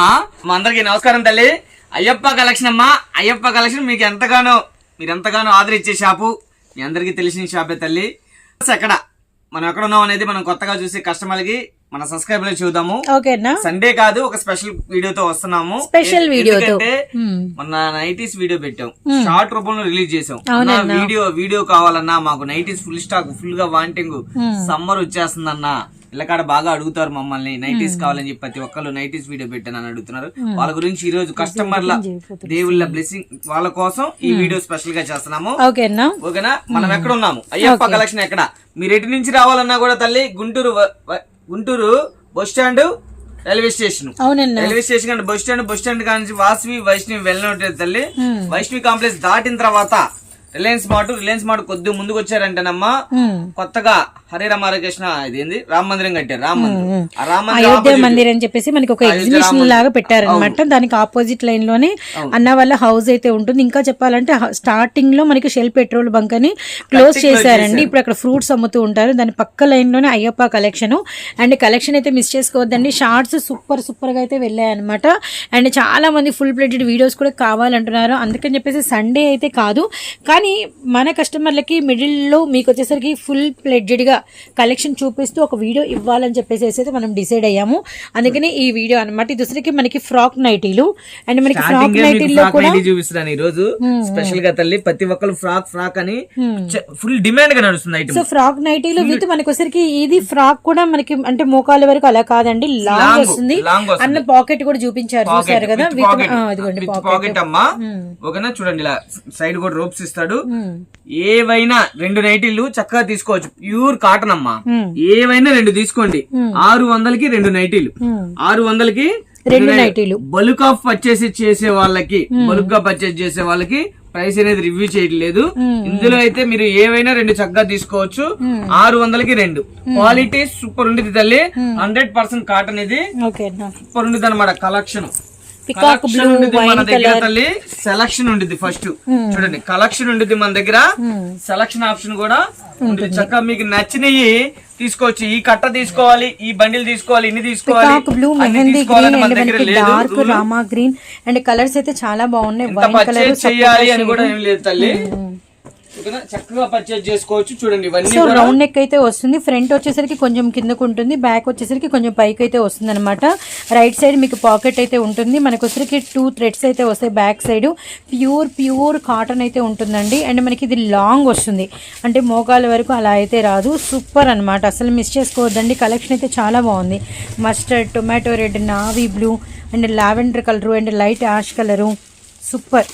మా అందరికి నమస్కారం తల్లి. అయ్యప్ప కలెక్షన్ అమ్మా. అయ్యప్ప కలెక్షన్ మీరు ఎంతగానో ఆదరించే షాపు, మీ అందరికి తెలిసిన షాపే తల్లి. ఎక్కడ మనం ఎక్కడ ఉన్నాం అనేది మనం కొత్తగా చూసే కస్టమర్లకి మన సబ్స్క్రైబర్లు చూద్దాము. సండే కాదు, ఒక స్పెషల్ వీడియోతో వస్తున్నాము. స్పెషల్ వీడియో మన నైటీస్ వీడియో పెట్టాం, షార్ట్ రూపంలో రిలీజ్ చేసాం. వీడియో కావాలన్నా మాకు నైటీస్ ఫుల్ స్టాక్, ఫుల్ గా వాంటింగ్, సమ్మర్ వచ్చేస్తుందన్నా ఇళ్ళకాడ బాగా అడుగుతారు మమ్మల్ని, నైటీస్ కావాలని చెప్పి ప్రతి ఒక్కళ్ళు నైటీస్ వీడియో పెట్టానని అడుగుతున్నారు. వాళ్ళ గురించి ఈ రోజు కస్టమర్ల దేవుళ్ళ బ్లెస్సింగ్ వాళ్ళ కోసం ఈ వీడియో స్పెషల్ గా చేస్తున్నాము. ఓకేనా? మనం ఎక్కడ ఉన్నాము, అయ్యప్ప కలెక్షన్ ఎక్కడ, మీరు ఎటు నుంచి రావాలన్నా కూడా తల్లి Guntur bus stand, railway station అంటే బస్ స్టాండ్ కానించి వాసవి వైష్ణవి వెళ్ళినట్టు తల్లి. వైష్ణవి కాంప్లెక్స్ దాటిన తర్వాత రిలయన్స్ మార్ట్ కొద్దిగా ముందుకు వచ్చారంటేనమ్మా, కొత్తగా హరే రామకృష్ణ ఇదేంది రామ మందిరం కట్టారు. అయోధ్య మందిర్ అని చెప్పేసి మనకి ఒక ఎగ్జిబిషన్ లాగా పెట్టారనమాట. దానికి ఆపోజిట్ లైన్ లోనే అన్న వాళ్ళ హౌస్ అయితే ఉంటుంది. ఇంకా చెప్పాలంటే స్టార్టింగ్ లో మనకి షెల్ పెట్రోల్ బంక్ అని క్లోజ్ చేశారండి. ఇప్పుడు అక్కడ ఫ్రూట్స్ అమ్ముతూ ఉంటారు. దాని పక్క లైన్ లోనే అయ్యప్ప కలెక్షన్. అండ్ కలెక్షన్ అయితే మిస్ చేసుకోవద్దండి. షార్ట్స్ సూపర్ గా అయితే వెళ్ళాయన్నమాట. అండ్ చాలా మంది ఫుల్ ప్లేటెడ్ వీడియోస్ కూడా కావాలంటున్నారు. అందుకని చెప్పేసి సండే అయితే కాదు, కానీ మన కస్టమర్లకి మిడిల్ లో మీకు వచ్చేసరికి ఫుల్ ప్లేటెడ్ గా కలెక్షన్ చూపిస్తూ ఒక వీడియో ఇవ్వాలని చెప్పేసి అయితే మనం డిసైడ్ అయ్యాము. అందుకని ఈ వీడియో అనమాట. ఇది మనకి ఫ్రాక్ నైటీలు. అండ్ మనకి ఫ్రాక్ నైటీల్లో కూడా చూపిస్తున్నాను ఈ రోజు స్పెషల్ గా తల్లి. ప్రతి ఒక్కరు ఫ్రాక్ అని ఫుల్ డిమాండ్ గా నడుస్తుంది. సో ఫ్రాక్ నైటీలు విత్ మనకి వచ్చరికి ఇది ఫ్రాక్ కూడా మనకి అంటే మోకాల వరకు అలా కాదండి, లాంగ్ వస్తుంది. అన్న పాకెట్ కూడా చూపించారు, చూసారు కదా. పాకెట్ అమ్మా. ఓకేనా? చూడండి, ఇలా సైడ్ కూడా రోప్స్ ఇస్తాడు. ఏవైనా 2 నైటీలు చక్కగా తీసుకోవచ్చు. ప్యూర్ కాటన్ అమ్మా. ఏవైనా 2 తీసుకోండి. 600కి 2 నైటీలు. 600కి 2 నైటీలు. బల్క్ ఆఫ్ పర్చేస్ చేసే వాళ్ళకి ప్రైస్ అనేది రివ్యూ చేయట్లేదు. ఇందులో అయితే మీరు ఏవైనా 2 చక్కగా తీసుకోవచ్చు. 600కి 2. క్వాలిటీ సూపర్ ఉండేది తల్లి. 100% కాటన్. ఇది సూపర్ ఉండేది అనమాట. కలెక్షన్ మన దగ్గర తల్లి సెలక్షన్ ఉండిద్ది. ఫస్ట్ చూడండి, కలెక్షన్ ఉండిద్ది మన దగ్గర. సెలక్షన్ ఆప్షన్ కూడా ఉంటుంది. చక్కగా మీకు నచ్చినవి తీసుకోవచ్చు. ఈ కట్ట తీసుకోవాలి, ఈ బండిల్ తీసుకోవాలి, ఇన్ని తీసుకోవాలి, మన దగ్గర లేదు. రామా గ్రీన్ అండ్ కలర్స్ అయితే చాలా బాగున్నాయి. పర్చేజ్ చేయాలి అని కూడా ఏం లేదు తల్లి. చక్కగా పర్చేజ్ చేసుకోవచ్చు. చూడండి, ఇవన్నీ రౌండ్ నెక్ అయితే వస్తుంది. ఫ్రంట్ వచ్చేసరికి కొంచెం కిందకు ఉంటుంది, బ్యాక్ వచ్చేసరికి కొంచెం పైకి అయితే వస్తుంది అనమాట. రైట్ సైడ్ మీకు పాకెట్ అయితే ఉంటుంది. మనకు వచ్చేసరికి 2 థ్రెడ్స్ అయితే వస్తాయి బ్యాక్ సైడ్. ప్యూర్ కాటన్ అయితే ఉంటుందండి. అండ్ మనకి ఇది లాంగ్ వస్తుంది, అంటే మోకాల వరకు అలా అయితే రాదు. సూపర్ అనమాట, అసలు మిస్ చేసుకోవద్దండి. కలెక్షన్ అయితే చాలా బాగుంది. Mustard, tomato red, navy blue and lavender colour and light ash colour. Super,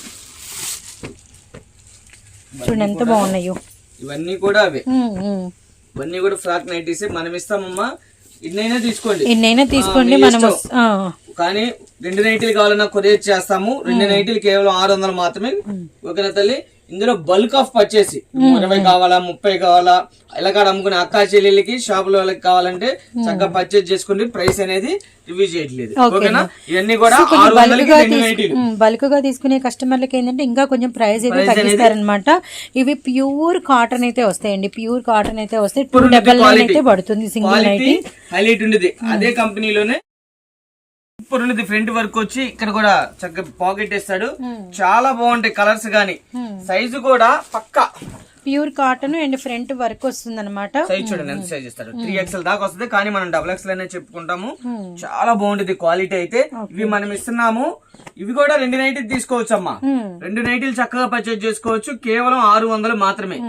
చూడండి ఎంత బాగున్నాయో. ఇవన్నీ కూడా అవే. ఇవన్నీ కూడా ఫ్రాక్ నైటీస్ మనం ఇస్తామమ్మా. ఎన్నైనా తీసుకోండి మనం. కానీ 2 నైటీలు కావాలన్నా కొరియర్ చేస్తాము. 2 నైటీలు కేవలం 600 మాత్రమే. ఓకేనా తల్లి? ఇందులో బల్క్ ఆఫ్ పర్చేస్ 20 కావాలా, 30 కావాలా, ఇలాగ అమ్ముకునే అక్కా చెల్లెళ్ళకి, షాపుల వాళ్ళకి కావాలంటే చక్కగా పర్చేస్ చేసుకోండి. ప్రైస్ అనేది రివ్యూ చేయట్లేదు. ఓకేనా? ఇవన్నీ కూడా బల్క్ గా తీసుకునే కస్టమర్లకి ఏంటంటే ఇంకా కొంచెం ప్రైస్ అయితే తగ్గిస్తారనమాట. ఇవి ప్యూర్ కాటన్ అయితే వస్తాయండి. ప్యూర్ కాటన్ అయితే వస్తాయి. 299 అయితే పడుతుంది సింగిల్ నైటీ. హైలైట్ ఉండేది అదే కంపెనీలోనే. సూపర్ ఉన్నది. ఫ్రంట్ వర్క్ వచ్చి ఇక్కడ కూడా చక్కగా పాకెట్ ఇస్తాడు. చాలా బాగుంటాయి కలర్స్ గానీ. సైజు కూడా పక్కా pure cotton and front work వస్తుంది అనమాట. సైజ్ చూడండి ఎంత సైజ్ ఇస్తాడు. 3XL దాకా వస్తుంది, కానీ మనం XXL అనే చెప్పుకుంటాము. చాలా బాగుంటుంది క్వాలిటీ అయితే. ఇవి మనం ఇస్తున్నాము. ఇవి కూడా 2 నైటీలు తీసుకోవచ్చు అమ్మా. 2 నైటీలు చక్కగా పర్చేజ్ చేసుకోవచ్చు. కేవలం 600 మాత్రమే.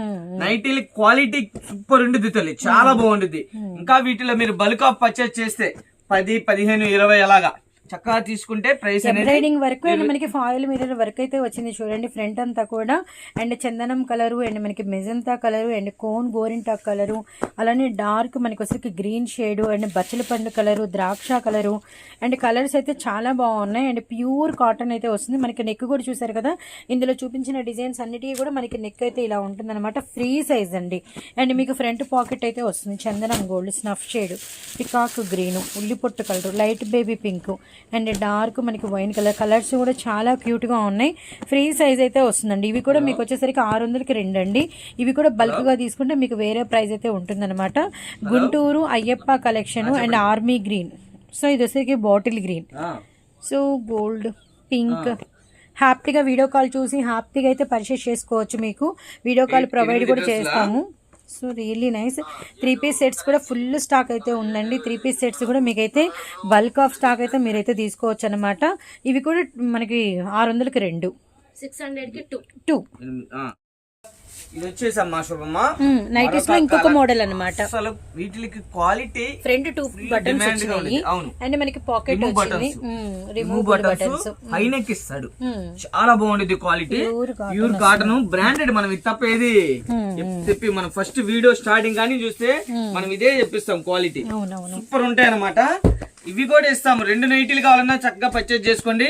నైటీలు క్వాలిటీ సూపర్ ఉంటుంది తల్లి, చాలా బాగుంటుంది. ఇంకా వీటిలో మీరు బల్క్ ఆఫ్ పర్చేజ్ చేస్తే 10, 15, 20 అలాగా చక్కగా తీసుకుంటే ప్రైస్ ఎంబ్రాయిడింగ్ వర్క్ అండ్ మనకి ఫాయిల్ మీద వర్క్ అయితే వచ్చింది. చూడండి, ఫ్రంట్ అంతా కూడా అండ్ చందనం కలరు అండ్ మనకి మెజంతా కలరు అండ్ కోన్ గోరింటా కలరు, అలానే డార్క్ మనకి వచ్చరికి గ్రీన్ షేడ్ అండ్ బచ్చల పండు కలరు, ద్రాక్ష కలరు అండ్ కలర్స్ అయితే చాలా బాగున్నాయి. అండ్ ప్యూర్ కాటన్ అయితే వస్తుంది. మనకి నెక్ కూడా చూసారు కదా, ఇందులో చూపించిన డిజైన్స్ అన్నిటికీ కూడా మనకి నెక్ అయితే ఇలా ఉంటుంది అనమాట. ఫ్రీ సైజ్ అండి. అండ్ మీకు ఫ్రంట్ పాకెట్ అయితే వస్తుంది. చందనం gold, snuff shade, peacock green, ఉల్లిపొట్టు colour, light baby pink and dark మనకి వైన్ కలర్. కలర్స్ కూడా చాలా క్యూట్ గా ఉన్నాయి. ఫ్రీ సైజ్ అయితే వస్తుందండి. ఇవి కూడా మీకు వచ్చేసరికి 600కి 2 అండి. ఇవి కూడా బల్క్ గా తీసుకుంటే మీకు వేరే ప్రైస్ అయితే ఉంటుందన్నమాట. Guntur Ayyappa collection and army green. So ఇది వచ్చేసరికి bottle green. So gold pink హ్యాపీగా వీడియో కాల్ చూసి హ్యాపీగా అయితే పర్చేస్ చేసుకోవచ్చు. మీకు వీడియో కాల్ ప్రొవైడ్ కూడా చేస్తాము. So really nice. 3 piece sets కూడా ఫుల్ స్టాక్ అయితే ఉందండి. 3 పీస్ సెట్స్ కూడా మీకైతే బల్క్ ఆఫ్ స్టాక్ అయితే మీరైతే తీసుకోవచ్చు అనమాట. ఇవి కూడా మనకి 600కి 2, 600కి 2. ఇది వచ్చేసి అమ్మా శుభమ్మ నైటీస్ లో ఇంకొక మోడల్ అన్నమాట. అసలు వీటికి క్వాలిటీ ఫ్రంట్ 2 బటన్స్ వచ్చినాయి అండ్ మనకి పాకెట్ వచ్చింది. రిమూవ్ బటన్స్ హై నెక్ ఇస్తాడు. చాలా బాగుండేది క్వాలిటీ. Pure cotton branded. మనం ఇది తప్పేది చెప్పి మనం ఫస్ట్ వీడియో స్టార్టింగ్ కానీ చూస్తే మనం ఇదే చెప్పిస్తాం. క్వాలిటీ సూపర్ ఉంటాయి అన్నమాట. ఇవి కూడా ఇస్తాము. 2 నైటీలు కావాలన్నా చక్కగా పర్చేజ్ చేసుకోండి.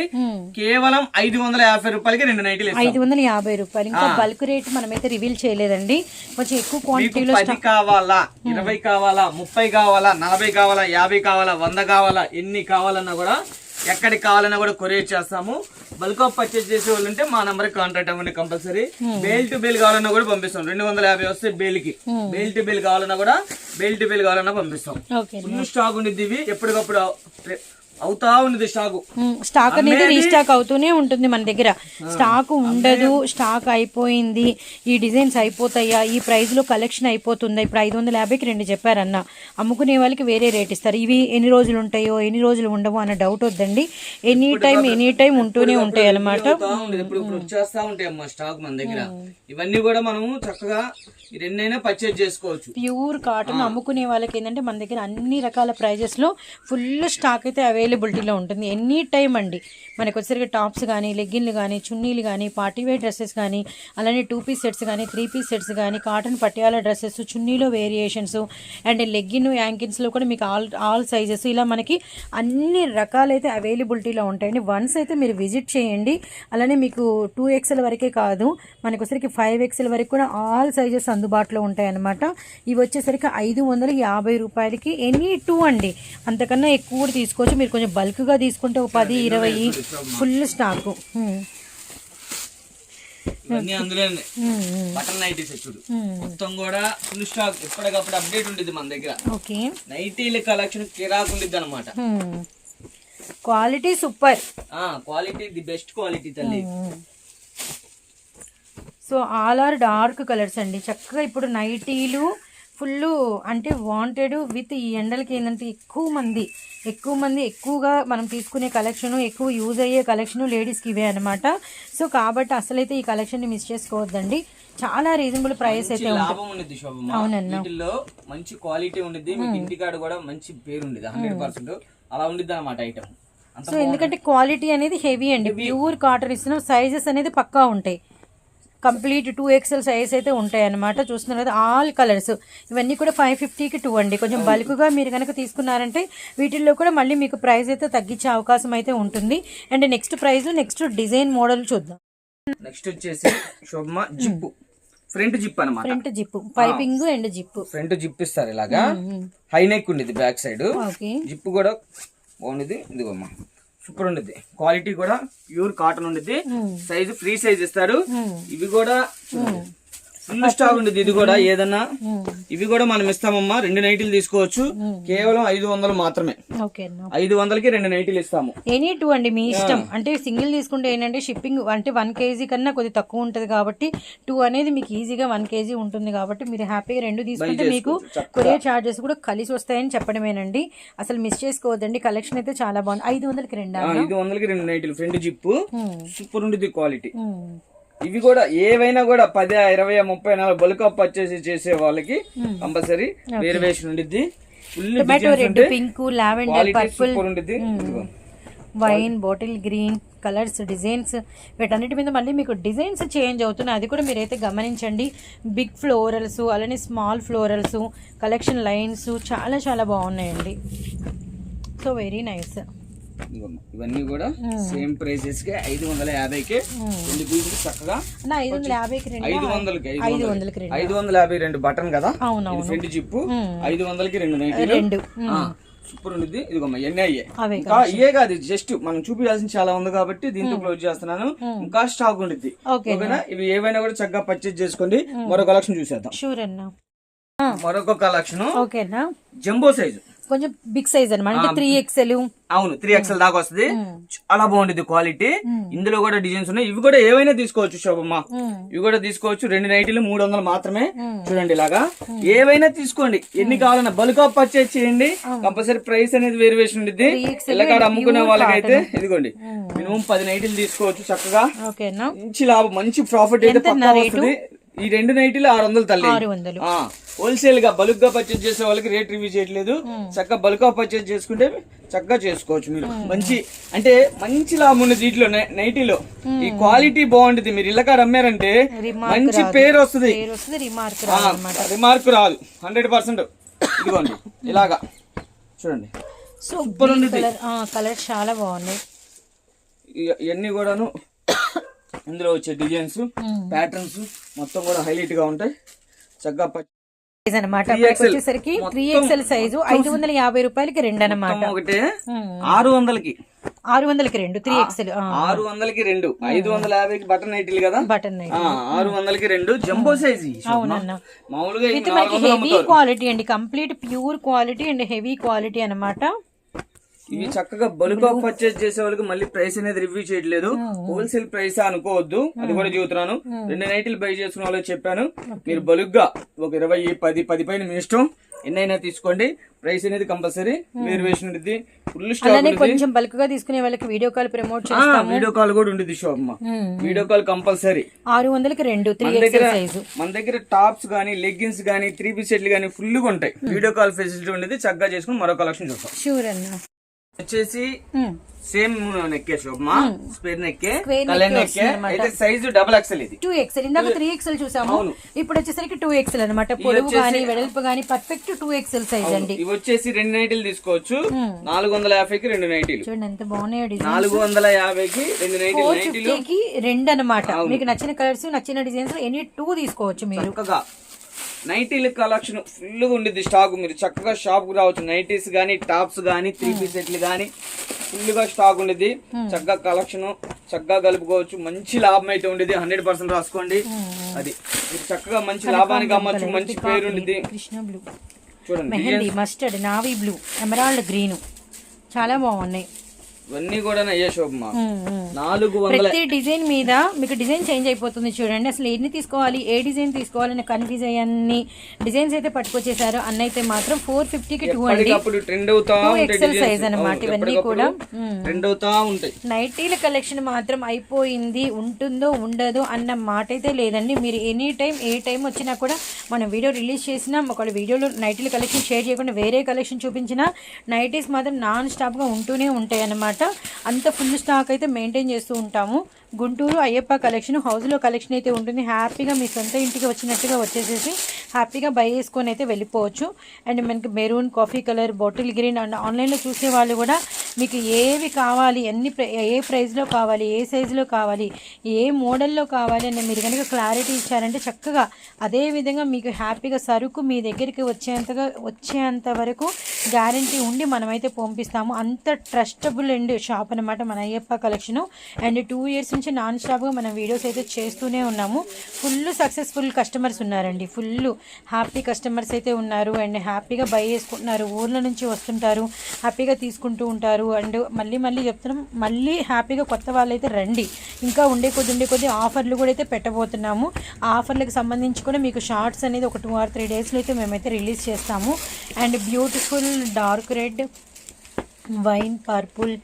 కేవలం 550 రూపాయలకి 2 నైటీలు ఇస్తాం. 550 రూపాయలు. ఇంకా బల్క్ రేట్ మనమైతే రివీల్ చేయలేదండి. కొంచెం ఎక్కువ క్వాంటిటీలో 10 కావాలా, 20 కావాలా, 30 కావాలా, 40 కావాలా, 50 కావాలా, 100 కావాలా, ఎన్ని కావాలన్నా కూడా ఎక్కడికి కావాలన్నా కూడా కొరియర్ చేస్తాము. బల్క్ ఆఫ్ పర్చేజ్ చేసే వాళ్ళు ఉంటే మా నంబర్ కాంటాక్ట్ అవ్వండి కంపల్సరీ. బేల్ టు బేల్ కావాలన్నా కూడా పంపిస్తాం. 250 వస్తే బేల్ కి. బేల్ టు బేల్ కావాలన్నా కూడా బేల్ టు బేల్ కావాలన్నా పంపిస్తాం. ఫుల్ స్టాక్ ఉండిద్ది. ఇవి ఎప్పటికప్పుడు అవుతా ఉన్నది స్టాక్ అనేది రీస్టాక్ అవుతూనే ఉంటుంది మన దగ్గర. స్టాక్ ఉండదు, స్టాక్ అయిపోయింది, ఈ డిజైన్స్ అయిపోతాయా, ఈ ప్రైస్ లో కలెక్షన్ అయిపోతుందా. ఇప్పుడు 550కి 2 చెప్పారన్న. అమ్ముకునే వాళ్ళకి వేరే రేట్ ఇస్తారు. ఇవి ఎన్ని రోజులు ఉంటాయో ఎన్ని రోజులు ఉండవో అన్న డౌట్ వద్దండి. ఎనీ టైం ఉంటూనే ఉంటాయి అనమాట. వచ్చేస్తా ఉంటాయి అమ్మా స్టాక్ మన దగ్గర. ఇవన్నీ కూడా మనము చక్కగా ఎన్నైనా పర్చేజ్ చేసుకోవచ్చు. ప్యూర్ కాటన్ అమ్ముకునే వాళ్ళకి ఏంటంటే మన దగ్గర అన్ని రకాల ప్రైజెస్ లో ఫుల్ స్టాక్ అయితే అవైలబిలిటీలో ఉంటుంది. ఎనీ టైం అండి. మనకు వచ్చేసరికి టాప్స్ కానీ, లెగ్గిన్లు కానీ, చున్నీలు కానీ, పార్టీ వేర్ డ్రెస్సెస్ కానీ, అలానే 2 పీస్ సెట్స్ కానీ, 3 పీస్ సెట్స్ కానీ, కాటన్ పటియాలా డ్రెస్సెస్, చున్నీలో వేరియేషన్స్ అండ్ లెగ్గిన్ యాంకిన్స్లో కూడా మీకు ఆల్ సైజెస్ ఇలా మనకి అన్ని రకాలైతే అవైలబిలిటీలో ఉంటాయండి. వన్స్ అయితే మీరు విజిట్ చేయండి. అలానే మీకు 2XL వరకే కాదు, మనకు వచ్చేసరికి 5XL వరకు కూడా ఆల్ సైజెస్ అందుబాటులో ఉంటాయన్నమాట. ఇవి వచ్చేసరికి 550 రూపాయలకి ఎనీ 2 అండి. అంతకన్నా ఎక్కువ కూడా తీసుకోవచ్చు. మీరు కొంచెం బల్క్గా తీసుకుంటే ఒక 10, 20 ఫుల్ స్టాక్. బటన్ నైటీస్ చూడు మొత్తం కూడా ఫుల్ స్టాక్ ఎప్పటికప్పుడు అప్డేట్ ఉంటుంది మన దగ్గర. నైటీల కలెక్షన్ కిరాక్ ఉంటుంది అనమాట. Quality super. Quality the best quality తల్లి. So all are dark colours అండి. చక్కగా ఇప్పుడు నైటీలు ఫుల్ అంటే వాంటెడ్ విత్ ఈ ఎండలకి ఏంటంటే ఎక్కువ మంది ఎక్కువగా మనం తీసుకునే కలెక్షన్, ఎక్కువ యూజ్ అయ్యే కలెక్షన్ లేడీస్కి ఇవే అనమాట. సో కాబట్టి అసలైతే ఈ కలెక్షన్ని మిస్ చేసుకోవద్దండి. చాలా రీజనబుల్ ప్రైస్ అయితే ఉంటుంది. అవునన్నా మంచి క్వాలిటీ ఉంటుంది. మీకు ఇంటికాడ కూడా మంచి పేరు ఉండేది. 100% అలా ఉండిద్ది అనమాట ఐటమ్. సో ఎందుకంటే క్వాలిటీ అనేది హెవీ అండి. ప్యూర్ కాటన్ ఇస్తున్నాం. సైజెస్ అనేది పక్కా ఉంటాయి. కంప్లీట్ 2XL సైజ్ అయితే ఉంటాయి అన్నమాట. చూస్తున్నారు కదా ఆల్ కలర్స్. ఇవన్నీ కూడా 550కి 2 అండి. కొంచెం బల్క్గా మీరు కనుక తీసుకున్నారంటే వీటిల్లో కూడా మళ్ళీ మీకు ప్రైస్ అయితే తగ్గించే అవకాశం అయితే ఉంటుంది. And next price next design model చూద్దాం. నెక్స్ట్ వచ్చేసి శోభమ జిప్, ఫ్రంట్ జిప్ అన్నమాట. Front zip piping and zip. Front zip ఇస్తారు ఇలాగా. హై నెక్ ఉండేది బ్యాక్ సైడ్. జిప్ కూడా బాగుండేది. ఇదిగోమ్మా సూపర్ ఉండేది. క్వాలిటీ కూడా ప్యూర్ కాటన్ ఉండేది. సైజు ఫ్రీ సైజ్ ఇస్తారు. ఇవి కూడా ఫుల్ స్టాక్ ఉండేది. ఇది కూడా ఏదన్నా ఇవి కూడా మనం ఇస్తామమ్మా. 2 నైటీలు తీసుకోవచ్చు. కేవలం 500 మాత్రమే. 500కి 2 నైటీలు ఇస్తాము. ఎనీ 2 అండి మీ ఇష్టం. అంటే సింగిల్ తీసుకుంటే ఏంటంటే షిప్పింగ్ అంటే 1 kg కన్నా కొద్దిగా తక్కువ ఉంటుంది కాబట్టి 2 అనేది మీకు ఈజీగా 1 kg ఉంటుంది కాబట్టి మీరు హ్యాపీగా 2 తీసుకుంటే మీకు కొరియర్ చార్జెస్ కూడా కలిసి వస్తాయని చెప్పడమేనండి. అసలు మిస్ చేసుకోవద్దండి. కలెక్షన్ అయితే చాలా బాగుంది. 500కి 2 నైటీలు ఫ్రంట్ జిప్ సూపర్ ఉండేది క్వాలిటీ. ఇవి కూడా ఏవైనా కూడా 10, 20, 30, 40 బల్క్ అప్ పర్చేస్ చేసే వాళ్ళకి కంపల్సరీ వేరియేషన్ ఉండిద్ది. Tomato red, pink, lavender, purple, wine, bottle green colours, designs వీటన్నిటి మీద మళ్ళీ మీకు డిజైన్స్ చేంజ్ అవుతున్నాయి. అది కూడా మీరైతే గమనించండి. బిగ్ ఫ్లోరల్స్ అలానే స్మాల్ ఫ్లోరల్స్ కలెక్షన్ లైన్స్ చాలా చాలా బాగున్నాయండి. So very nice. ఇవన్నీ కూడా సేమ్ ప్రైసెస్ కి 550కి 2 పీసులు చక్కగా 550 బటన్ కదా. ఫ్రంట్ జిప్ 500కి 2 నైటీలు సూపర్ ఉంది. ఇదిగోమ్మా ఎన్ని ఇంకా ఇయే కాదు, జస్ట్ మనం చూపించాల్సిన చాలా ఉంది కాబట్టి దీంతో క్లోజ్ చేస్తున్నాను. ఇంకా స్టాక్ ఉండిద్ది. ఓకేనా? ఇవి ఏవైనా కూడా చక్కగా పర్చేజ్ చేసుకోండి. మరో కలెక్షన్ చూసేద్దాం. మరొక కలెక్షన్ జంబో సైజు కొంచెం బిగ్ సైజ్ అనమాట, అంటే 3XL. అవును 3XL దాకా వస్తుంది. చాలా బాగుంటుంది క్వాలిటీ. ఇందులో కూడా డిజైన్స్ ఉన్నాయి. ఇవి కూడా ఏవైనా తీసుకోవచ్చు శోభమ్మ, ఇవి కూడా తీసుకోవచ్చు. 2 నైటీలు 300 మాత్రమే. చూడండి ఇలాగా ఏవైనా తీసుకోండి, ఎన్ని కావాలన్నా బల్క్ ఆఫ్ పర్చేజ్ చేయండి. కంపల్సరీ ప్రైస్ అనేది వేరియేషన్ ఉంటుంది. ఇళ్ళకాడ అమ్ముకునే వాళ్ళకైతే ఇదిగోండి మినిమం 10 నైటీలు తీసుకోవచ్చు చక్కగా. మంచి లాభం, మంచి ప్రాఫిట్ అయితే పక్కా వస్తుంది. ఈ 2 నైటీలు 600 తల్లి. హోల్సేల్ గా బల్క్ గా పర్చేజ్ చేసే వాళ్ళకి రేట్ రివ్యూ చేయట్లేదు. చక్కగా బల్క్ గా పర్చేజ్ చేసుకుంటే చక్కగా చేసుకోవచ్చు మీరు. మంచి అంటే మంచి లాభం ఉంది వీటిలో నైటీలో. ఈ క్వాలిటీ బాగుంటుంది. మీరు ఇళ్ళకాడ అమ్మారంటే మంచి పేరు వస్తుంది, రిమార్క్ రాదు 100%. ఇదిగోండి ఇలాగా చూడండి సూపర్ ఉంది. కలర్ చాలా బాగున్నాయి. ఇవన్నీ కూడాను ఇందులో వచ్చే డిజైన్స్ ప్యాటర్న్స్ మొత్తం కూడా హైలైట్ గా ఉంటాయి. చక్కగా అనమాట. వచ్చేసరికి 3XL సైజు 550 రూపాయలకి 2 అనమాట. ఒకటి 600కి 2 3XL 600కి 2 550కి బటన్ నైటీలు కదా, బటన్ నైటీ 600కి 2 జంబో సైజ్. అవునన్నా, మామూలుగా హెవీ క్వాలిటీ అండి, complete pure quality and heavy quality అనమాట. ఇవి చక్కగా బల్క్ ఆఫ్ పర్చేజ్ చేసే వాళ్ళకి మళ్ళీ ప్రైస్ అనేది రివ్యూ చేయట్లేదు. హోల్సేల్ ప్రైస్ అనుకోవద్దు, అది కూడా చెబుతున్నాను. 2 నైటీలు బై చేసుకున్న వాళ్ళకి చెప్పాను. మీరు బల్క్ గా ఒక 20 10 పైన మీ ఇష్టం ఎన్నైనా తీసుకోండి. ప్రైస్ అనేది కంపల్సరీ వేరియేషన్ ఉంటుంది. Full stock. కొంచెం బల్క్ గా తీసుకునే వాళ్ళకి వీడియో కాల్ ప్రమోట్ చేస్తాము. వీడియో కాల్ కూడా ఉంటుంది శోభమ్మ, వీడియో కాల్ కంపల్సరీ. 600కి 2 3XL సైజు. మన దగ్గర టాప్స్ గానీ లెగ్గిన్స్ గానీ 3 పీస్ సెట్లు గానీ ఫుల్ గా ఉంటాయి. వీడియో కాల్ ఫెసిలిటీ ఉండేది. చక్కగా చేసుకుని మరో కలెక్షన్ చూస్తాం. షూర్ అన్న. వచ్చేసి సేమ్ నెక్కే శోభమా, స్క్వేర్ నెక్కే, కలర్ నెక్కే. అయితే సైజు XXL. ఇది 2XL. ఇందాక 3XL చూసాము, ఇప్పుడు వచ్చేసరికి 2XL అనమాట. పొడవు గానీ వెడల్పు గానీ పర్ఫెక్ట్ 2XL సైజ్ అండి. ఇవి వచ్చేసి 2 నైటీలు తీసుకోవచ్చు. 450కి 2 నైటీలు. చూడండి ఎంత బాగున్నాయో డిజైన్. 450కి 2 నైటీలు. 450కి 2 అనమాట. మీకు నచ్చిన కలర్స్ నచ్చిన డిజైన్స్ ఎనీ 2 తీసుకోవచ్చు మీరు. చక్కగా నైటీల కలెక్షన్ ఫుల్ గా ఉండేది స్టాక్. మీరు చక్కగా షాప్ కు రావచ్చు. నైటీస్ గానీ టాప్స్ గానీ 3 పీస్ సెట్లు గానీ ఫుల్ గా స్టాక్ ఉండేది. చక్కగా కలెక్షన్ చక్కగా కలుపుకోవచ్చు. మంచి లాభం అయితే ఉండేది. 100% రాసుకోండి. అది మీరు చక్కగా మంచి లాభానికి అమ్మచ్చు. మంచి పేరు ఉండేది. కృష్ణ బ్లూ, చూడండి mehndi, mustard, navy blue, emerald green చాలా బాగున్నాయి. ఇవన్నీ కూడా అయ్యే శోభమా 400. ప్రతి డిజైన్ మీద మీకు డిజైన్ చేంజ్ అయిపోతుంది. చూడండి అసలు ఎన్ని తీసుకోవాలి, ఏ డిజైన్ తీసుకోవాలని కన్ఫ్యూజ్ అయ్యన్ని డిజైన్స్ అయితే పట్టుకొచ్చేసారు. అన్న అయితే మాత్రం 450కి 2 అండి. 2XL సైజ్ అనమాట. ఇవన్నీ కూడా ట్రెండ్ అవుతా ఉంటాయి. నైటీల కలెక్షన్ మాత్రం అయిపోయింది, ఉంటుందో ఉండదో అన్న మాట అయితే లేదండి. మీరు ఎనీ టైం ఏ టైం వచ్చినా కూడా మనం వీడియో రిలీజ్ చేసినా ఒకవేళ వీడియోలో నైటీల కలెక్షన్ షేర్ చేయకుండా వేరే కలెక్షన్ చూపించినా నైటీస్ మాత్రం నాన్ స్టాప్ గా ఉంటూనే ఉంటాయి అన్నమాట. అంత ఫుల్ స్టాక్ అయితే మెయింటైన్ చేస్తూ ఉంటాము. గుంటూరు అయ్యప్ప కలెక్షన్ హౌస్లో కలెక్షన్ అయితే ఉంటుంది. హ్యాపీగా మీ సొంత ఇంటికి వచ్చినట్టుగా వచ్చేసేసి హ్యాపీగా బై చేసుకొని అయితే వెళ్ళిపోవచ్చు. అండ్ మనకి maroon, coffee colour, bottle green and ఆన్లైన్లో చూసే వాళ్ళు కూడా మీకు ఏవి కావాలి, ఏ ప్రైస్లో కావాలి, ఏ సైజులో కావాలి, ఏ మోడల్లో కావాలి అని మీరు కనుక క్లారిటీ ఇచ్చారంటే చక్కగా అదే విధంగా మీకు హ్యాపీగా సరుకు మీ దగ్గరికి వచ్చేంత వరకు గ్యారంటీ ఉండి మనమైతే పంపిస్తాము. అంత ట్రస్టబుల్ అండ్ షాప్ అనమాట మన అయ్యప్ప కలెక్షన్. అండ్ 2 years నుంచి నాన్ స్టాప్గా మనం వీడియోస్ అయితే చేస్తూనే ఉన్నాము. ఫుల్ సక్సెస్ఫుల్ కస్టమర్స్ ఉన్నారండి. ఫుల్ హ్యాపీ కస్టమర్స్ అయితే ఉన్నారు. అండ్ హ్యాపీగా బై చేసుకుంటున్నారు. ఊర్ల నుంచి వస్తుంటారు, హ్యాపీగా తీసుకుంటూ ఉంటారు. అండ్ మళ్ళీ చెప్తున్నాం, మళ్ళీ హ్యాపీగా కొత్త వాళ్ళు అయితే రండి. ఇంకా ఉండే కొద్ది ఆఫర్లు కూడా అయితే పెట్టబోతున్నాము. ఆ ఆఫర్లకు సంబంధించి కూడా మీకు షార్ట్స్ అనేది ఒక 2 or 3 డేస్లో అయితే మేమైతే రిలీజ్ చేస్తాము. And beautiful dark red, wine, purple,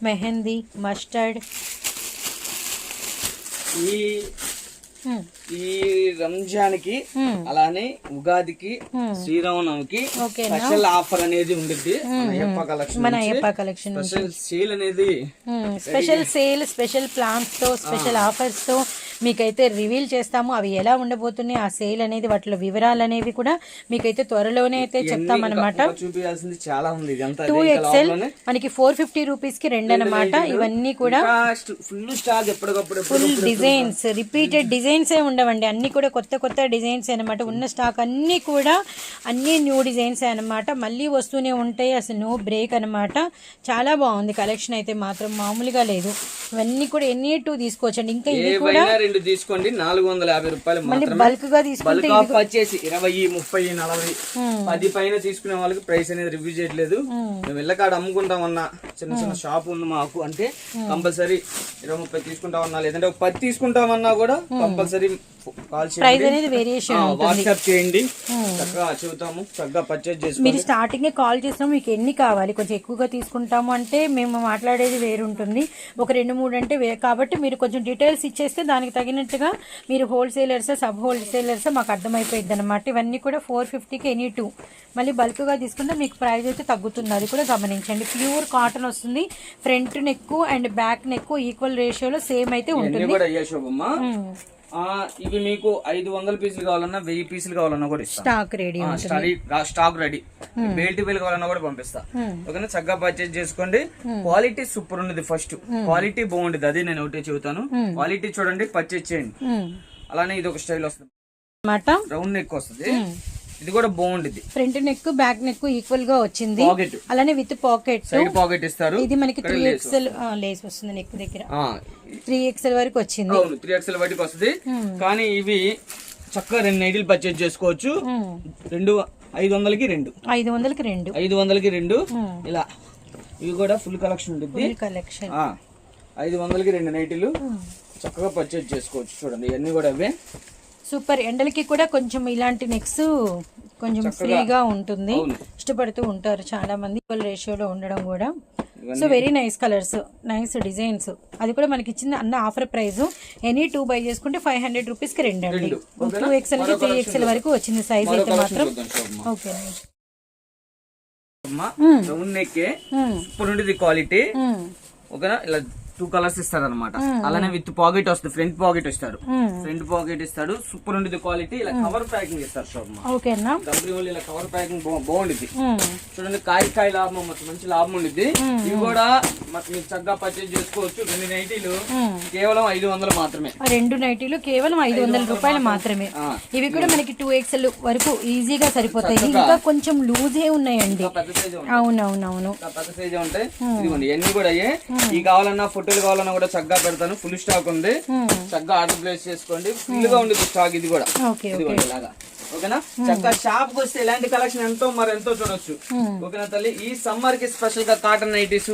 mehndi, mustard. ఈ రంజాన్కి అలానే ఉగాదికి శ్రీరామనవమికి స్పెషల్ ఆఫర్ అనేది ఉంటుంది మన అయ్యప్ప కలెక్షన్. స్పెషల్ సేల్ అనేది స్పెషల్ ప్లాన్స్ తో స్పెషల్ ఆఫర్స్ తో మీకైతే రివీల్ చేస్తాము. అవి ఎలా ఉండబోతున్నాయి, ఆ సేల్ అనేది వాటిలో వివరాలు అనేవి కూడా మీకైతే త్వరలోనే అయితే చెప్తామన్నమాట. చూపించాల్సింది చాలా ఉంది. 2XL మనకి 450 రూపీస్కి 2 అనమాట. ఇవన్నీ కూడా ఫుల్ స్టాక్, ఎప్పటికప్పుడు ఫుల్ డిజైన్స్, రిపీటెడ్ డిజైన్సే ఉండవండి. అన్ని కూడా కొత్త డిజైన్స్ అనమాట. ఉన్న స్టాక్ అన్ని కూడా అన్ని న్యూ డిజైన్స్ అనమాట. మళ్ళీ వస్తూనే ఉంటాయి. అసలు నో బ్రేక్ అనమాట. చాలా బాగుంది కలెక్షన్ అయితే మాత్రం మామూలుగా లేదు. ఇవన్నీ కూడా ఎన్ని 2 తీసుకోవచ్చండి. ఇంకా ఇవి కూడా ఏవైనా 2 తీసుకోండి, 450 రూపాయలు మళ్ళీ మాత్రమే. బల్క్ గా తీసుకుంటే బల్క్ ఆఫ్ వచ్చేసి 20, 30, 40, 10 పైన తీసుకునే వాళ్ళకి ప్రైస్ అనేది రివ్యూ చేయట్లేదు. మేము వెళ్ళకాడ అమ్ముకుంటామన్నా, చిన్న చిన్న షాప్ ఉంది మాకు అంటే కంపల్సరీ 20, 30 తీసుకుంటామన్నా, లేదంటే 10 తీసుకుంటామన్నా కూడా కంపల్సరీ కాల్ చేయండి, వాట్సాప్ చేయండి, చక్కగా చెబుతాము, చక్కగా పర్చేజ్ చేసుకోండి. మీరు స్టార్టింగ్ కాల్ చేసినా మీకు ఎన్ని కావాలి, కొంచెం ఎక్కువగా తీసుకుంటాము అంటే మేము మాట్లాడేది వేరుంటుంది, ఒక 2-3 అంటే కాబట్టి మీరు కొంచెం డీటెయిల్స్ ఇచ్చేస్తే దానికి తగినట్టుగా మీరు హోల్సేలర్స్ సబ్ హోల్సేలర్స్ మాకు అర్థమైపోయింది అనమాట. ఇవన్నీ కూడా 450కి ఎనీ 2. మళ్ళీ బల్క్గా తీసుకుంటే మీకు ప్రైస్ అయితే తగ్గుతుంది, అది కూడా గమనించండి. ప్యూర్ కాటన్ వస్తుంది, front neck and back neck equal రేషియోలో సేమ్ అయితే ఉంటుంది. ఇవి మీకు 500 పీసులు కావాలన్నా 1000 పీసులు కావాలన్నా కూడా ఇస్తాం. స్టాక్ రెడీ బెల్ట్ బిల్ కావాలన్నా కూడా పంపిస్తా. ఓకేనా, చక్కగా పర్చేజ్ చేసుకోండి. క్వాలిటీ సూపర్ ఉండదు, ఫస్ట్ క్వాలిటీ బాగుండేది, అది నేను ఒకటే చెబుతాను. క్వాలిటీ చూడండి, పర్చేజ్ చేయండి. అలానే ఇది ఒక స్టైల్ వస్తుంది, రౌండ్ నెక్ వస్తుంది, ఇది కూడా బాగుంటుంది. Front neck back neck equal గా వచ్చింది, అలానే విత్ పాకెట్, సైడ్ పాకెట్ ఇస్తారు. ఇది మనకి 3XL లేస్ వస్తుంది, నెక్ దగ్గర 3XL వరకు వచ్చింది. 3XL వరకు వస్తుంది. కానీ ఇవి చక్కగా 2 నైటీలు పర్చేజ్ చేసుకోవచ్చు. 500కి 2 500కి 2 ఇలా. ఇవి కూడా ఫుల్ కలెక్షన్ ఉంటుంది, 500కి 2 నైటీలు చక్కగా పర్చేజ్ చేసుకోవచ్చు. చూడండి, ఇవన్నీ కూడా అవే సూపర్. ఎండలకి కూడా కొంచెం ఇలాంటి నెక్స్ కొంచెం ఫ్రీగా ఉంటుంది, ఇష్టపడుతూ ఉంటారు చాలా మంది, రేషియోలో ఉండడం కూడా. So very nice colours, nice designs. అది కూడా మనకి ఇచ్చింది అన్న ఆఫర్ ప్రైస్. ఎనీ 2 బై చేసుకుంటే 500 రూపీస్ కి 2 అండి. 2XL కి 3XL వరకు వచ్చింది సైజ్ అయితే మాత్రం. ఓకే, క్వాలిటీ ఓకేనా. ఇలా 2 కలర్స్ ఇస్తారు అనమాట. అలానే విత్ పాకెట్ వస్తుంది, ఫ్రంట్ పాకెట్ ఇస్తారు, ఫ్రంట్ పాకెట్ ఇస్తాడు. సూపర్ ఉండేది క్వాలిటీ. ఇలా కవర్ ప్యాకింగ్ ఇస్తారు కంపెనీ, ఇలా కవర్ ప్యాకింగ్ బాగుంటుంది. చూడండి, కాయ లాభం, మంచి లాభం ఉండిద్ది. ఇవి కూడా మీరు చక్కగా పర్చేజ్ చేసుకోవచ్చు. 2 నైటీలు కేవలం 500 మాత్రమే. 2 నైటీలు కేవలం 500 రూపాయలు మాత్రమే. ఇవి కూడా మనకి 2XL వరకు ఈజీగా సరిపోతాయి. ఇంకా కొంచెం లూజే ఉన్నాయండి. అవునవునవును, పెద్ద సైజే ఉంటాయి. ఇదిగోండి, ఇవన్నీ కూడా అయ్యే. ఈ కావాలన్నా ఫోటోలు కావాలన్నా కూడా చక్కగా పెడతాను. ఫుల్ స్టాక్ ఉంది, చక్కగా ఆర్డర్ ప్లేస్ చేసుకోండి. ఫుల్ గా ఉండేది స్టాక్. ఇది కూడా ఇదిగోండి ఇలాగా. ఓకేనా, చక్కగా షాప్ కి వస్తే ఇలాంటి కలెక్షన్ ఎంతో చూడొచ్చు. ఓకేనా తల్లి, ఈ సమ్మర్ కి స్పెషల్ గా కాటన్ నైటీస్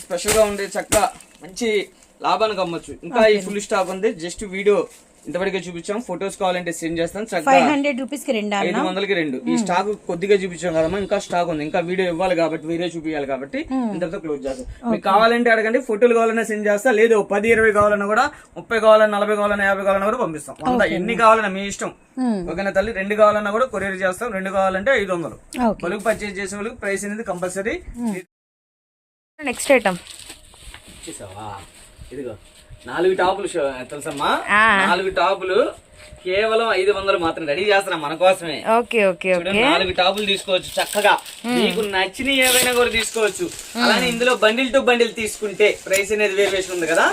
స్పెషల్ గా ఉండే చక్కగా మంచి లాభానికి అమ్మొచ్చు. ఇంకా ఈ ఫుల్ స్టాక్ ఉంది. జస్ట్ వీడియో ఇంతవరకు చూపించాం, ఫొటోస్ కావాలంటే సెండ్ చేస్తాను. 500 రూపీస్ కి 2, 500కి 2. ఈ స్టాక్ కొద్దిగా చూపించాం కదమ్మా, ఇంకా స్టాక్ ఉంది, ఇంకా వీడియో ఇవ్వాలి కాబట్టి, వీడియో చూపించాలి కాబట్టి ఇంతతో క్లోజ్ చేస్తాం. మీకు కావాలంటే అడగండి, ఫోటోలు కావాలన్నా సెండ్ చేస్తా, లేదు 10, 20 కావాలన్నా కూడా, 30 కావాలన్నా, 40 కావాలన్నా, 50 కావాలన్నా కూడా పంపిస్తాం. 100 ఎన్ని కావాలన్నా మీ ఇష్టం. ఓకేనా తల్లి, 2 కావాలన్నా కూడా కొరియర్ చేస్తాం. 2 కావాలంటే 500. బల్క్ పర్చేజ్ చేసే వాళ్ళకి ప్రైస్ అనేది కంపల్సరీ. నెక్స్ట్ ఐటమ్ చూసావా, ఇదిగో 4 టాపులు తెలుసమ్మా. 4 టాపులు కేవలం 500 మాత్రం రెడీ చేస్తున్నాం మన కోసమే. 4 టాపులు తీసుకోవచ్చు చక్కగా. మీకు నచ్చిన ఏవైనా కూడా తీసుకోవచ్చు. అలానే ఇందులో బండిల్ టు బండిల్ తీసుకుంటే ప్రైస్ అనేది వేరియేషన్ ఉంది కదా,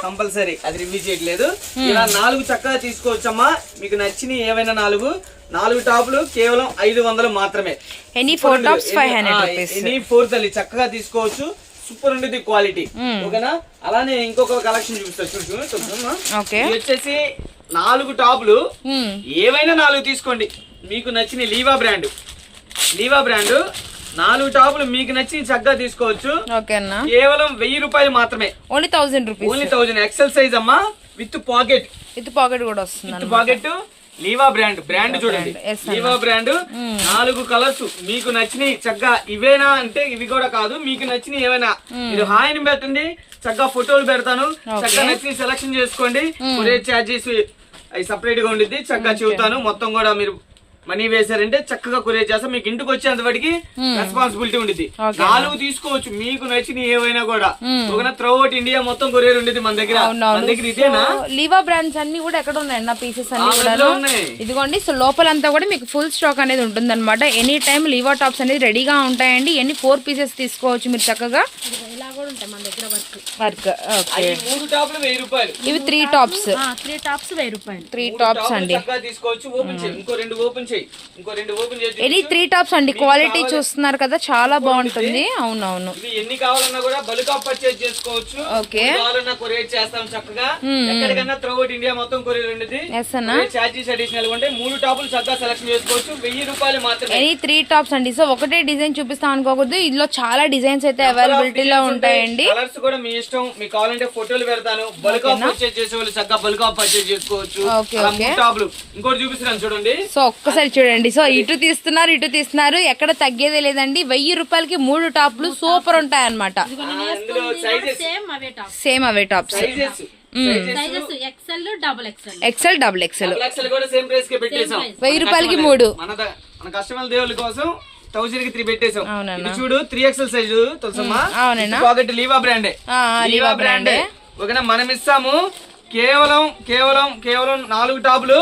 కంపల్సరీ అది రివ్యూ చేయట్లేదు. ఇలా 4 చక్కగా తీసుకోవచ్చమ్మా. మీకు నచ్చిన ఏవైనా 4 టాపులు కేవలం 500 మాత్రమే. ఎనీ 4 తల్లి చక్కగా తీసుకోవచ్చు. సూపర్ ఉండేది క్వాలిటీ. ఓకేనా, అలానే ఇంకొక కలెక్షన్ చూపిస్తారు. చూడు, వచ్చేసి 4 టాపులు ఏవైనా 4 తీసుకోండి. మీకు నచ్చిన లీవా బ్రాండ్ 4 టాపులు మీకు నచ్చిన చక్కగా తీసుకోవచ్చు. కేవలం 1000 రూపాయలు మాత్రమే. ఓన్లీ 1000 ఎక్సెల్ సైజ్ అమ్మా, విత్ పాకెట్ కూడా వస్తుంది. విత్ పాకెట్ లీవా బ్రాండ్ చూడండి. లీవా బ్రాండ్ 4 కలర్స్ మీకు నచ్చినవి చక్కగా. ఇవేనా అంటే ఇవి కూడా కాదు, మీకు నచ్చినవి ఏమైనా మీరు హాయిని పెట్టండి, చక్కగా ఫోటోలు పెడతాను. చక్కగా నచ్చిన సెలక్షన్ చేసుకోండి. కొరియర్ ఛార్జెస్ అవి సపరేట్ గా ఉండిద్ది. చక్కగా చెబుతాను. మొత్తం కూడా మీరు మనీ వేసారంటే చక్కగా కొరియర్ చేస్తాం. మీకు ఇంటికి వచ్చేంతవరకు రెస్పాన్సిబిలిటీ ఉండిద్ది. 4 తీసుకోవచ్చు మీకు నచ్చిన ఏవైనా కూడా. త్రూ అవుట్ ఇండియా మొత్తం కొరియర్ ఉండేది మన దగ్గర. ఇదేనా లీవా బ్రాండ్స్ అన్ని కూడా ఎక్కడ ఉన్నాయి నా పీసెస్ అన్ని కూడా ఇదిగోండి. సో లోపలంతా కూడా మీకు ఫుల్ స్టాక్ అనేది ఉంటుంది అనమాట. ఎనీ టైం లీవా టాప్స్ అనేది రెడీగా ఉంటాయండి. ఎన్ని 4 పీసెస్ తీసుకోవచ్చు మీరు చక్కగా. ఇలా కూడా కూడా ఉంటాయి మన దగ్గర వర్క్. ఓకే, ఈ 3 టాప్లు 1000 రూపాయలు. ఇవి 3 టాప్స్. 3 టాప్స్ 1000 రూపాయలు. 3 టాప్స్ అండి. చక్కగా తీసుకోవచ్చు. ఓపెన్ చేయి, ఇంకో 2 ఓపెన్ చేయి, ఇంకో 2 ఓపెన్ చేయి. ఇది 3 టాప్స్ అండి. క్వాలిటీ చూస్తున్నారు కదా, చాలా బాగుంటుంది. అవునవును. ఇవి ఎన్ని కావాలన్నా కూడా బల్క్ ఆఫ్ పర్చేజ్ చేసుకోవచ్చు. ఓకే, కావాలన్నా కొరియర్ చేస్తాం చక్కగా. ఎక్కడికన్నా త్రూ అవుట్ ఇండియా మొత్తం కొరియర్ ఉండేది. చార్జెస్ అడిషనల్ ఉంటాయి. 3 టాపులు చక్కగా సెలెక్షన్ చేసుకోవచ్చు. 1000 రూపాయలు మాత్రమే. ఎనీ 3 టాప్స్ అండి. సో ఒకటే డిజైన్ చూపిస్తాం అనుకోకూడదు, ఇందులో చాలా డిజైన్స్ అయితే అవైలబిలిటీలో ఉంటాయండి. కలర్స్ కూడా మీ ఇష్టం, మీకు కావాలంటే ఫోటోలు పెడతాను. బల్క్ ఆఫ్ పర్చేజ్ చేసే వాళ్ళు చక్కగా బల్క్ ఆఫ్ పర్చేజ్ చేసుకోవచ్చు. టాప్లు ఇంకోటి చూపిస్తున్నాను చూడండి. సో ఒక్కసారి చూడండి. సో ఇటు తీస్తున్నారు, ఎక్కడ తగ్గేదే లేదండి. 1000 రూపాయలకి 3 టాప్లు సూపర్ ఉంటాయి అన్నమాట. సేమ్ అవే టాప్స్. ఎక్సెల్, డబుల్ ఎక్సెల్ కూడా సేమ్ ప్రైస్ కి పెట్టేసాం. 1000 రూపాయలకి 3. మన కస్టమర్ దేవుళ్ళ కోసం 1000 కి 3 పెట్టేసాం. ఇది చూడు 3XL సైజు తెలుసమ్మా. పాకెట్ లీవా బ్రాండే. లీవా బ్రాండే. ఓకేనా, మనం ఇస్తాము కేవలం 4 టాపులు.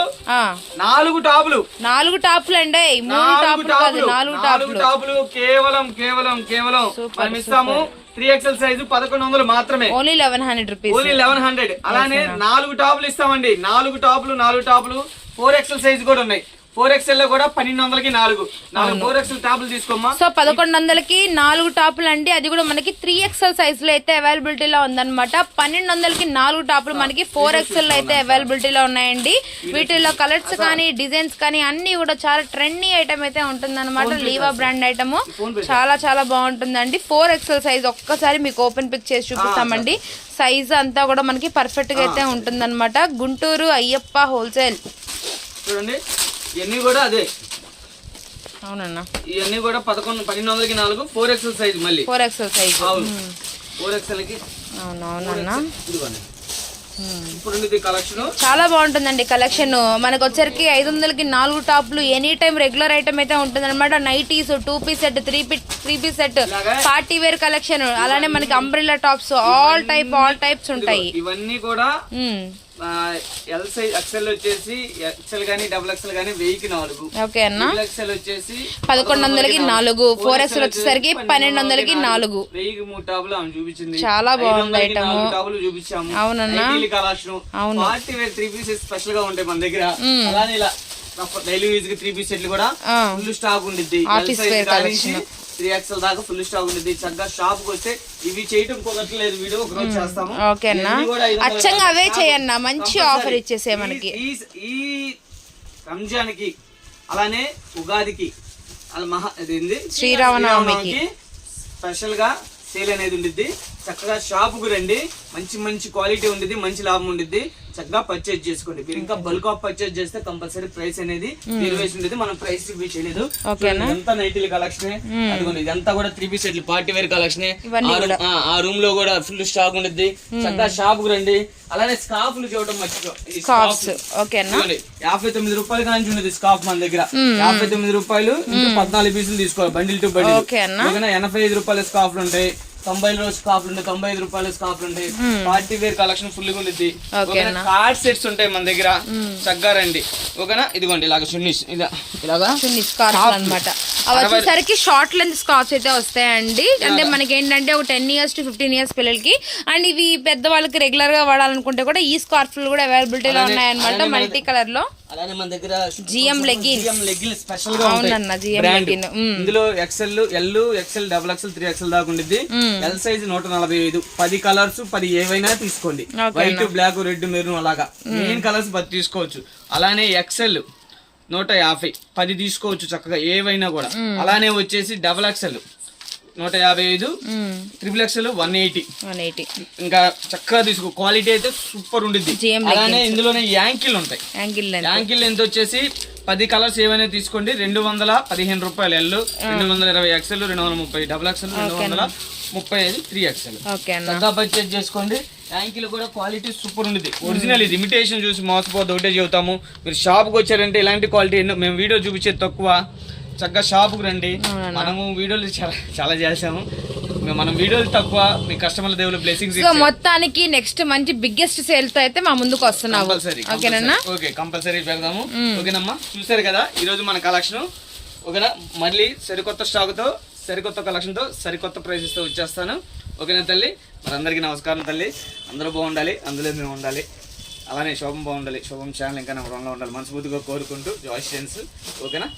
4 టాపులు. 4 టాపులు అండి. 3 టాపులు కాదు, 4 టాపులు కేవలం మనం ఇస్తాము. 3XL సైజు 1100 మాత్రమే. Only 1100 rupees. ఓన్లీ 1100. అలానే 4 టాపులు ఇస్తామండి. 4 టాపులు 4XL సైజు కూడా ఉన్నాయి. 4XL లో కూడా 1200కి 4 4XL టాపులు తీసుకోమ్మా. సో 1100కి 4 టాపులు అండి. అది కూడా మనకి 3XL సైజ్ లో అయితే అవైలబిలిటీలో ఉందన్నమాట. 1200కి 4 టాపులు మనకి 4XL లో అయితే అవైలబిలిటీలో ఉన్నాయండి. వీటిల్లో కలర్స్ కానీ డిజైన్స్ కానీ అన్ని కూడా చాలా ట్రెండీ ఐటమ్ అయితే ఉంటుందన్నమాట. లీవా బ్రాండ్ ఐటమ్ చాలా బాగుంటుందండి. 4XL సైజ్ ఒక్కసారి మీకు ఓపెన్ పిక్ చేసి చూపిస్తామండి. సైజ్ అంతా కూడా మనకి పర్ఫెక్ట్ గా అయితే ఉంటుందన్నమాట. గుంటూరు అయ్యప్ప హోల్సేల్. చూడండి ఇవన్నీ కూడా అదే. అవునన్నా, ఇవన్నీ కూడా 1200కి 4 4XL సైజ్. మళ్ళీ 4XL సైజ్. 4XL కి అవునవునన్నా. ఇప్పుడు కలెక్షన్ చాలా బాగుంటుందండి. కలెక్షన్ మనకు వచ్చరికి 500కి 4 టాప్లు ఎనీ టైం రెగ్యులర్ ఐటమ్ అయితే ఉంటుంది అనమాట. Nighties, 2 piece set, 3 piece set, party wear collection, అలానే మనకి అంబ్రెల్లా టాప్స్, ఆల్ టైప్స్ ఉంటాయి. ఇవన్నీ కూడా ఎల్ సైజ్. ఎక్సెల్ వచ్చేసి ఎక్సెల్ గానీ డబుల్ ఎక్సెల్ గానీ 1000కి 4. ఓకే అన్న. ఎక్సెల్ వచ్చేసి 1100కి 4. 4XL వచ్చేసరికి 1200కి 4. 1000కి 3 టాపులు ఆమె చూపించింది. చాలా బాగుంది ఐటమ్. టాపులు చూపించాము. అవునన్నా. Collection party wear 3 pieces special గా ఉంటాయి మన దగ్గర. అలానే ఇలా డైలీ యూజ్ కి 3 పీస్ సెట్లు కూడా ఫుల్ స్టాక్ ఉండిద్ది. 3XL దాకా ఫుల్ స్టాక్ ఉంది. చక్కగా షాప్ కి వస్తే ఇవి చేయటం కుదరట్లేదు, వీడియో ఒక రోజు చేస్తాము. ఓకేనా, అచ్చంగా అవే చేయన్నా. మంచి ఆఫర్ ఇచ్చేసే మనకి ఈ రంజాన్ కి, అలానే ఉగాదికి, శ్రీరామనవమికి స్పెషల్ గా సేల్ అనేది ఉండిద్ది. చక్కగా షాప్ కు రండి, మంచి క్వాలిటీ ఉండిద్ది, మంచి లాభం ఉండిద్ది. చక్కగా పర్చేజ్ చేసుకోండి. మీరు ఇంకా బల్క్ ఆఫ్ పర్చేజ్ చేస్తే కంపల్సరీ ప్రైస్ అనేది వేసి ఉండేది. మనం ప్రైస్ రివ్యూ చేయలేదు. ఎంత నైటీల కలెక్షన్, అదిగోండి ఇదంతా కూడా 3 పీస్ సెట్లు పార్టీ వేర్ కలెక్షన్. ఆ రూమ్ లో కూడా ఫుల్ స్టాక్ ఉండిద్ది. చక్కగా షాప్ కు రండి. అలానే స్కార్ఫ్లు చూడటం మర్చిపో. 59 రూపాయలు కానీ ఉండేది స్కార్ఫ్ మన దగ్గర. 59 రూపాయలు ఇంకా 14 పీసులు తీసుకోవాలి బండిల్ టు బండిల్. 85 రూపాయల స్కార్ఫ్లు ఉంటాయి. 90 రోజు స్కార్ఫ్లు ఉంటాయి. 95 రూపాయల స్కార్ఫ్లు ఉంటాయి. పార్టీ వేర్ కలెక్షన్ ఫుల్ గా ఉంది. కార్డ్ సెట్స్ ఉంటాయి మన దగ్గర. చక్కగా రండి. ఓకేనా, ఇదిగోండి ఇలాగ చున్నీస్, ఇలాగా చున్నీస్ స్కార్ఫ్ అన్నమాట. అవి వచ్చేసరికి షార్ట్ లెంత్ స్కార్ఫ్స్ అయితే వస్తాయండి. అంటే మనకి ఏంటంటే ఒక 10 years to 15 years పిల్లలకి, అండ్ ఇవి పెద్దవాళ్ళకి రెగ్యులర్ గా వాడాలనుకుంటే కూడా ఈ స్కార్ఫ్లు కూడా అవైలబిలిటీలో ఉన్నాయన్నమాట. మల్టీ కలర్ లో. అలానే మన దగ్గర జిఎం లెగ్గిన్ స్పెషల్ గా ఉంటాయి. ఇందులో XL, L, XL, double XL, 3XL దాకా ఉండిద్ది. L size 145. 10 కలర్స్ 10 ఏవైనా తీసుకోండి. వైట్, బ్లాక్, రెడ్, మెరూన్ అలాగా మెయిన్ కలర్స్ 10 తీసుకోవచ్చు. అలానే ఎక్సెల్ 150 10 తీసుకోవచ్చు చక్కగా ఏవైనా కూడా. అలానే వచ్చేసి డబుల్ ఎక్సెల్ 155, ట్రిపుల్ ఎక్సెల్ 180. ఇంకా చక్కగా తీసుకో. క్వాలిటీ అయితే సూపర్ ఉండిద్ది. అలానే ఇందులోనే యాంకిల్ ఉంటాయి. యాంకిల్ ఎంత వచ్చేసి 10 కలర్స్ ఏవైనా తీసుకోండి. 215 రూపాయలు L, 220 XL, 230 double XL, 235 3XL. చక్కగా పర్చేజ్ చేసుకోండి. యాంకిల్ కూడా క్వాలిటీ సూపర్ ఉంది. ఒరిజినల్ ఇది, ఇమిటేషన్ చూసి మోసపోతే ఒకటే చెబుతాము. మీరు షాప్కి వచ్చారంటే ఇలాంటి క్వాలిటీ ఎన్నో. మేము వీడియో చూపించేది తక్కువ. చక్కగా షాప్కి రండి. మనము వీడియోలు చాలా చేసాము. మనం వీడియోలు తక్కువ, మీ కస్టమర్ల దేవుళ్ళ బ్లెస్సింగ్స్. సో మొత్తానికి నెక్స్ట్ మంచి బిగ్గెస్ట్ సేల్ తో అయితే మా ముందుకు వస్తున్నాము. ఓకేనా, ఓకే కంపల్సరీ పెడదాము. ఓకేనమ్మా, చూసారు కదా ఈ రోజు మన కలెక్షన్. ఓకేనా, మళ్ళీ సరికొత్త స్టాక్ తో, సరికొత్త కలెక్షన్ తో, సరికొత్త ప్రైసెస్ తో వచ్చేస్తాను. ఓకేనా తల్లి? మరి అందరికీ నమస్కారం తల్లి. అందరూ బాగుండాలి, అందులో మేము ఉండాలి, అలానే శోభం బాగుండాలి, శోభం ఛానల్ ఇంకా నెంబర్ 1లో ఉండాలి మనస్ఫూర్తిగా కోరుకుంటూ జాయిస్ ఫ్రెండ్స్. ఓకేనా?